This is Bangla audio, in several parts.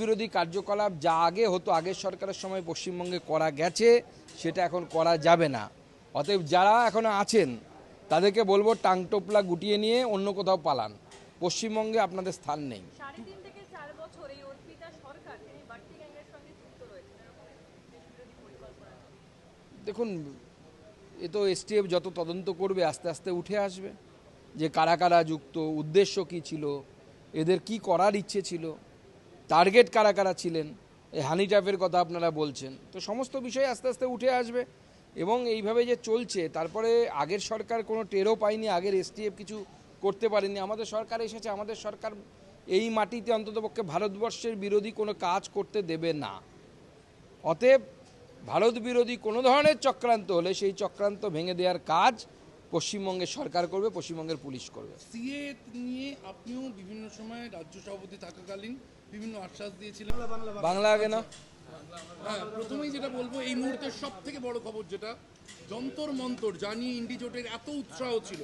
বিরোধী কার্যকলাপ যা আগে হতো আগের সরকারের সময় পশ্চিমবঙ্গে করা গেছে সেটা এখন করা যাবে না। অতএব যারা এখনো আছেন তাদেরকে বলবো টাংটোপলা গুটিয়ে নিয়ে অন্য কোথাও পালান, পশ্চিমবঙ্গে আপনাদের স্থান নেই। 3.5 থেকে 4 বছর এই অর্পিতা সরকার তিনি বাড়তি গ্যাংয়ের সঙ্গে যুক্ত রয়েছেন, এরকম দেশবিরোধী পরিকল্পনা। দেখুন, এ তো এসটিএফ যত তদন্ত করবে আস্তে আস্তে উঠে আসবে যে কারা কারা যুক্ত, উদ্দেশ্য কী ছিল, এদের কি করার ইচ্ছে ছিল, টার্গেট কারা কারা ছিলেন। এই হানি ট্র্যাপের কথা আপনারা বলছেন, তো সমস্ত বিষয় আস্তে আস্তে উঠে আসবে। এবং এইভাবে যে চলছে, তারপরে আগের সরকার কোনো টেরও পায়নি, আগের এসটিএফ কিছু করতে পারেনি। আমাদের সরকার এসেছে, আমাদের সরকার এই মাটিতে অন্ততপক্ষে ভারতবর্ষের বিরোধী কোনো কাজ করতে দেবে না। অতএব ভারত বিরোধী কোনো ধরনের চক্রান্ত হলে সেই চক্রান্ত ভেঙে দেওয়ার কাজ পশ্চিমবঙ্গের সরকার করবে, পশ্চিমবঙ্গের পুলিশ করবে। সিএ নিয়ে আপনিও বিভিন্ন সময় রাজ্য সভাপতি থাকাকালীন বিভিন্ন আশ্বাস দিয়েছিলেন। বাংলা আগে না। হ্যাঁ, প্রথমেই যেটা বলবো, এই মুহূর্তের সব থেকে বড় খবর যেটা যন্তর মন্তর জানিয়ে ইন্ডিজোটের এত উৎসাহ ছিল,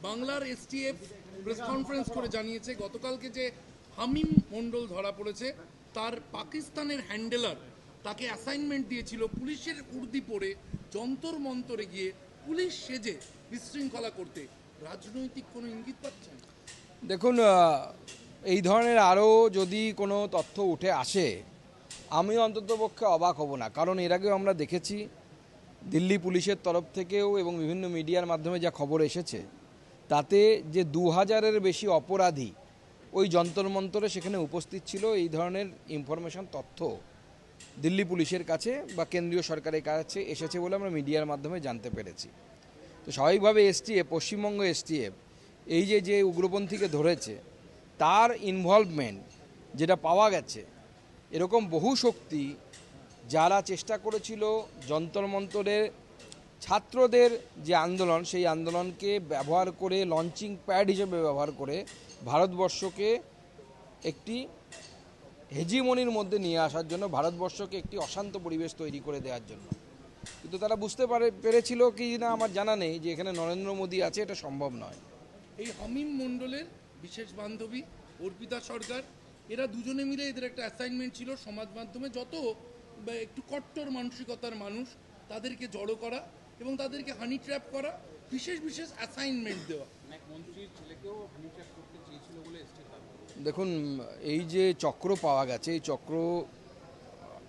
বাংলার এসটিএফ প্রেস কনফারেন্স করে জানিয়েছে গতকালকে যে হামিম মণ্ডল ধরা পড়েছে, তার পাকিস্তানের হ্যান্ডেলার তাকে অ্যাসাইনমেন্ট দিয়েছিল পুলিশের উর্দি পরে যন্তর মন্তরে গিয়ে পুলিশ সেজে বিশৃঙ্খলা করতে। রাজনৈতিক কোনো ইঙ্গিত পাচ্ছেন? দেখুন, এই ধরনের আরও যদি কোনো তথ্য উঠে আসে আমি অন্ততপক্ষে অবাক হব না, কারণ এর আগেও আমরা দেখেছি দিল্লি পুলিশের তরফ থেকেও এবং বিভিন্ন মিডিয়ার মাধ্যমে যা খবর এসেছে তাতে যে 2000-এর বেশি অপরাধী ওই যন্তর মন্তরে সেখানে উপস্থিত ছিল। এই ধরনের ইনফরমেশন, তথ্য দিল্লি পুলিশের কাছে বা কেন্দ্রীয় সরকারের কাছে এসেছে বলে আমরা মিডিয়ার মাধ্যমে জানতে পেরেছি। তো স্বাভাবিকভাবে এসটিএফ, পশ্চিমবঙ্গ এসটিএফ এই যে উগ্রপন্থীকে ধরেছে তার ইনভলভমেন্ট যেটা পাওয়া গেছে, এরকম বহু শক্তি যারা চেষ্টা করেছিল যন্তর মন্তরের ছাত্রদের যে আন্দোলন, সেই আন্দোলনকে ব্যবহার করে লঞ্চিং প্যাড হিসেবে ব্যবহার করে ভারতবর্ষকে একটি হেজিমনির মধ্যে নিয়ে আসার জন্য, ভারতবর্ষকে একটি অশান্ত পরিবেশ তৈরি করে দেওয়ার জন্য। কিন্তু তারা বুঝতে পেরেছিল কি না আমার জানা নেই যে এখানে নরেন্দ্র মোদী আছে, এটা সম্ভব নয়। এই হামিম মণ্ডলের বিশেষ বান্ধবী অর্পিতা সরকার, এরা দুজনে মিলে এদের একটা অ্যাসাইনমেন্ট ছিল সমাজ মাধ্যমে যত একটু কট্টর মানসিকতার মানুষ তাদেরকে জড়ো করা এবং তাদেরকে হানি ট্র্যাপ করা, বিশেষ বিশেষ অ্যাসাইনমেন্ট দেওয়া। মন্ত্রীর ছেলেকেও হানি ট্র্যাপ করতে চেয়েছিল বলে এসছে। দেখুন, এই যে চক্র পাওয়া গেছে, এই চক্র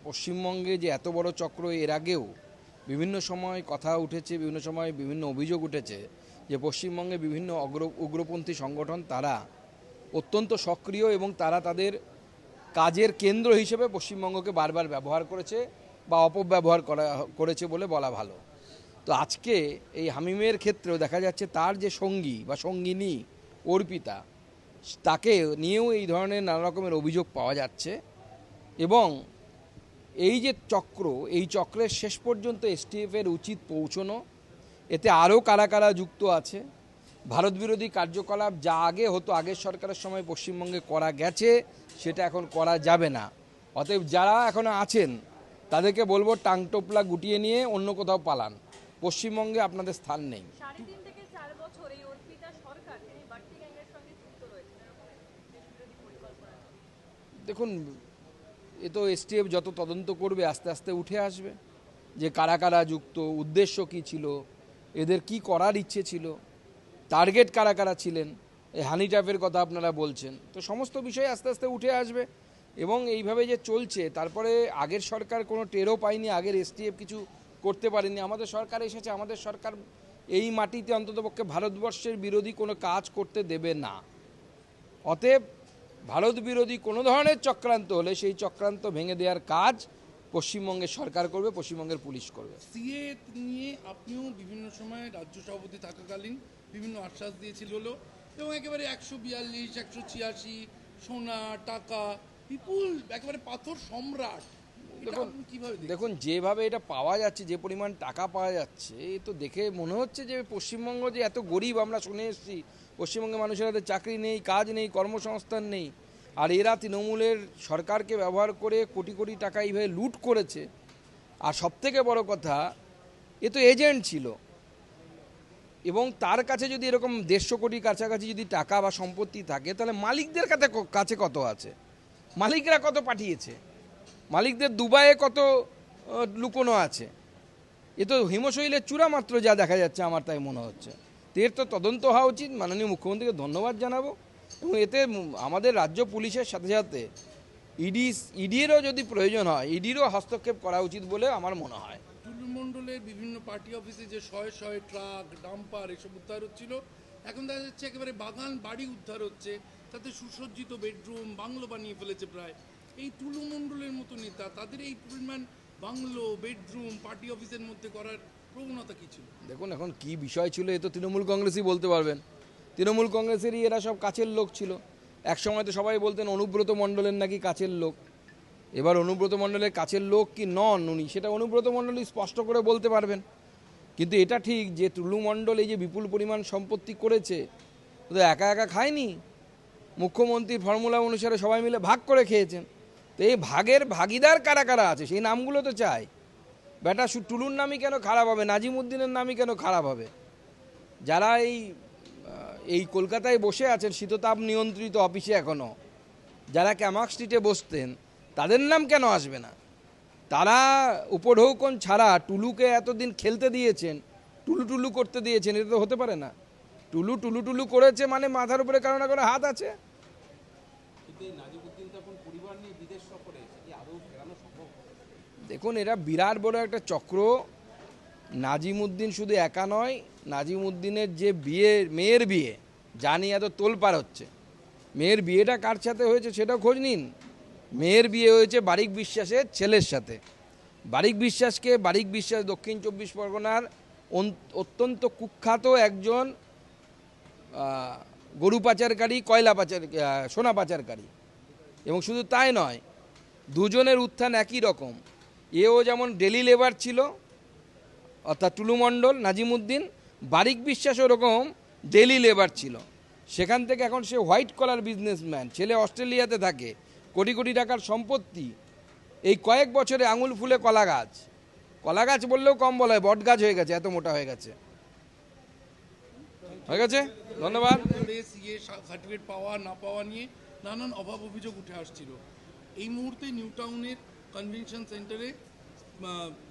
পশ্চিমবঙ্গে যে এত বড় চক্র, এর আগেও বিভিন্ন সময় কথা উঠেছে, বিভিন্ন সময় বিভিন্ন অভিযোগ উঠেছে যে পশ্চিমবঙ্গে বিভিন্ন উগ্রপন্থী সংগঠন তারা অত্যন্ত সক্রিয় এবং তারা তাদের কাজের কেন্দ্র হিসেবে পশ্চিমবঙ্গকে বারবার ব্যবহার করেছে বা অপব্যবহার করেছে বলে বলা ভালো। তো আজকে এই হামিমের ক্ষেত্রেও দেখা যাচ্ছে তার যে সঙ্গী বা সঙ্গিনী অর্পিতা, তাকে নিয়েও এই ধরনের নানা রকমের অভিযোগ পাওয়া যাচ্ছে। এবং এই যে চক্র, এই চক্রের শেষ পর্যন্ত এসটিএফের উচিত পৌঁছনো, এতে আরও কারা কারা যুক্ত আছে। ভারত বিরোধী কার্যকলাপ যা আগে হতো আগের সরকারের সময় পশ্চিমবঙ্গে করা গেছে সেটা এখন করা যাবে না। অতএব যারা এখনো আছেন তাদেরকে বলবো টাংটোপলা গুটিয়ে নিয়ে অন্য কোথাও পালান, পশ্চিমবঙ্গে আপনাদের স্থান নেই। 3.5 থেকে 4 বছর এই অর্পিতা সরকার তিনি বাড়তি গ্যাংয়ের সঙ্গে যুক্ত রয়েছেন, এরকম দেশবিরোধী পরিকল্পনা। দেখুন, এ তো এসটিএফ যত তদন্ত করবে আস্তে আস্তে উঠে আসবে যে কারা কারা যুক্ত, উদ্দেশ্য কী ছিল, এদের কি করার ইচ্ছে ছিল, টার্গেট কারা কারা ছিলেন। এই হানি ট্র্যাপের কথা আপনারা বলছেন, তো সমস্ত বিষয় আস্তে আস্তে উঠে আসবে। এবং এইভাবে যে চলছে, তারপরে আগের সরকার কোনো টেরও পায়নি, আগের এসটিএফ কিছু করতে পারেনি। আমাদের সরকার এসেছে, আমাদের সরকার এই মাটিতে অন্ততপক্ষে ভারতবর্ষের বিরোধী কোনো কাজ করতে দেবে না। অতএব ভারত বিরোধী কোনো ধরনের চক্রান্ত হলে সেই চক্রান্ত ভেঙে দেওয়ার কাজ পশ্চিমবঙ্গের সরকার করবে, পশ্চিমবঙ্গের পুলিশ করবে। সিএ নিয়ে আপনিও বিভিন্ন সময় রাজ্য সভাপতি থাকাকালীন বিভিন্ন আশ্বাস দিয়েছিল এবং একেবারে 142, 186 সোনা টাকা বিপুল একেবারে পাথর সম্রাট। দেখুন, যেভাবে এটা পাওয়া যাচ্ছে, যে পরিমাণ টাকা পাওয়া যাচ্ছে, এ তো দেখে মনে হচ্ছে যে পশ্চিমবঙ্গ যে এত গরিব আমরা শুনে এসেছি, পশ্চিমবঙ্গের মানুষের হাতে চাকরি নেই, কাজ নেই, কর্মসংস্থান নেই, আর এরা তৃণমূলের সরকারকে ব্যবহার করে কোটি কোটি টাকা এইভাবে লুট করেছে। আর সবথেকে বড় কথা, এ তো এজেন্ট ছিল এবং তার কাছে যদি এরকম 150 কোটি কাছাকাছি যদি টাকা বা সম্পত্তি থাকে, তাহলে মালিকদের কাছে কত আছে? মালিকরা কত পাঠিয়েছে, মালিকদের দুবাইয়ে কত লুকোনো আছে। এ তো হিমশৈলের চূড়া মাত্র যা দেখা যাচ্ছে, আমার তাই মনে হচ্ছে। তো এর তো তদন্ত হওয়া উচিত। মাননীয় মুখ্যমন্ত্রীকে ধন্যবাদ জানাবো, এবং এতে আমাদের রাজ্য পুলিশের সাথে সাথে ইডিরও যদি প্রয়োজন হয়, ইডিরও হস্তক্ষেপ করা উচিত বলে আমার মনে হয়। টুলু মণ্ডলের বিভিন্ন পার্টি অফিসে যে শয়ে শয়ে ট্রাক, ডাম্পার এসব উদ্ধার হচ্ছিল, এখন দেখা যাচ্ছে একেবারে বাগান বাড়ি উদ্ধার হচ্ছে, তাতে সুসজ্জিত বেডরুম, বাংলো বানিয়ে ফেলেছে প্রায়। এই টুলু মণ্ডলের মতো নেতা, তাদের এই পরিমাণ বাংলো, বেডরুম, পার্টি অফিসের মধ্যে করার প্রবণতা কী ছিল? দেখুন এখন কি বিষয় ছিল এ তো তৃণমূল কংগ্রেসই বলতে পারবেন। তৃণমূল কংগ্রেসেরই এরা সব কাছের লোক ছিল। এক সময় তো সবাই বলতেন অনুব্রত মণ্ডলের নাকি কাছের লোক। এবার অনুব্রত মণ্ডলের কাছের লোক কি নন উনি, সেটা অনুব্রত মণ্ডলই স্পষ্ট করে বলতে পারবেন। কিন্তু এটা ঠিক যে টুলু মণ্ডল এই যে বিপুল পরিমাণ সম্পত্তি করেছে, ও তো একা একা খায়নি, মুখ্যমন্ত্রীর ফর্মুলা অনুসারে সবাই মিলে ভাগ করে খেয়েছেন। তো এই ভাগের ভাগিদার কারা কারা আছে সেই নামগুলো তো চাই। বেটা টুলুর নামই কেন খারাপ হবে, নাজিমুদ্দিনের নামই কেন খারাপ হবে? যারা এই কলকাতায় বসে আছেন শীততাপ নিয়ন্ত্রিত অফিসে এখনও, যারা ক্যামাক স্ট্রিটে বসতেন, তাদের নাম কেন আসবে না? তারা উপঢৌকন ছাড়া টুলুকে এতদিন খেলতে দিয়েছেন, টুলু টুলু করতে দিয়েছেন, এটা তো হতে পারে না। টুলু টুলু টুলু করেছে মানে মাথার উপরে কারো না কারো হাত আছে। কিন্তু এই নাজিমুদ্দিন তো এখন পরিবার নিয়ে বিদেশ সফরে, কি আদৌ ফেরানো সম্ভব? দেখুন এরা বিরাট বড় একটা চক্র। নাজিমুদ্দিন শুধু একা নয়, নাজিমুদ্দিনের যে মেয়ের বিয়ে যা নিয়ে এত তোলপাড় হচ্ছে, মেয়ের বিয়েটা কার সাথে হয়েছে সেটাও খোঁজ নিন। মেয়ের বিয়ে হয়েছে বারিক বিশ্বাসের ছেলের সাথে। বারিক বিশ্বাস দক্ষিণ 24 পরগনার অত্যন্ত কুখ্যাত একজন গরু পাচারকারী, সোনা পাচারকারী। এবং শুধু তাই নয়, দুজনের উত্থান একই রকম। এও যেমন ডেলি লেবার ছিল, অর্থাৎ টুলু মণ্ডল, নাজিমুদ্দিন, বারিক বিশ্বাস ওরকম ডেলি লেবার ছিল। সেখান থেকে এখন সে হোয়াইট কলার বিজনেসম্যান, ছেলে অস্ট্রেলিয়াতে থাকে, কোটি কোটি টাকার সম্পত্তি। এই কয়েক বছরে আঙুল ফুলে কলা গাছ বললেও কম বলা হয়, বট গাছ হয়ে গেছে, এত মোটা হয়ে গেছে। ধন্যবাদ। সিএ সার্টিফিকেট পাওয়া না পাওয়া নিয়ে নানান অভাব অভিযোগ উঠে আসছিল। এই মুহূর্তে নিউ টাউনের কনভেনশন সেন্টারে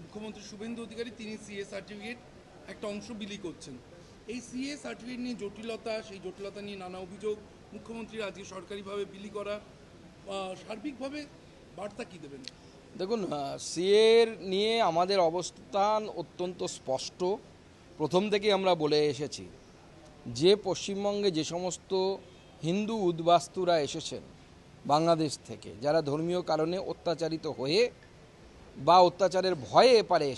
মুখ্যমন্ত্রী শুভেন্দু অধিকারী তিনি সিএ সার্টিফিকেট একটা অংশ বিলি করছেন। এই সিএ সার্টিফিকেট নিয়ে সেই জটিলতা নিয়ে নানা অভিযোগ, মুখ্যমন্ত্রীর আজকে সরকারিভাবে বিলি করা, সার্বিকভাবে বার্তা কী দেবেন? দেখুন সিএর নিয়ে আমাদের অবস্থান অত্যন্ত স্পষ্ট। প্রথম থেকেই আমরা বলে এসেছি যে পশ্চিমবঙ্গে যে সমস্ত হিন্দু উদ্বাস্তুরা এসেছেন বাংলাদেশ থেকে, যারা ধর্মীয় কারণে অত্যাচারিত হয়ে বা অত্যাচারের ভয়ে এপারে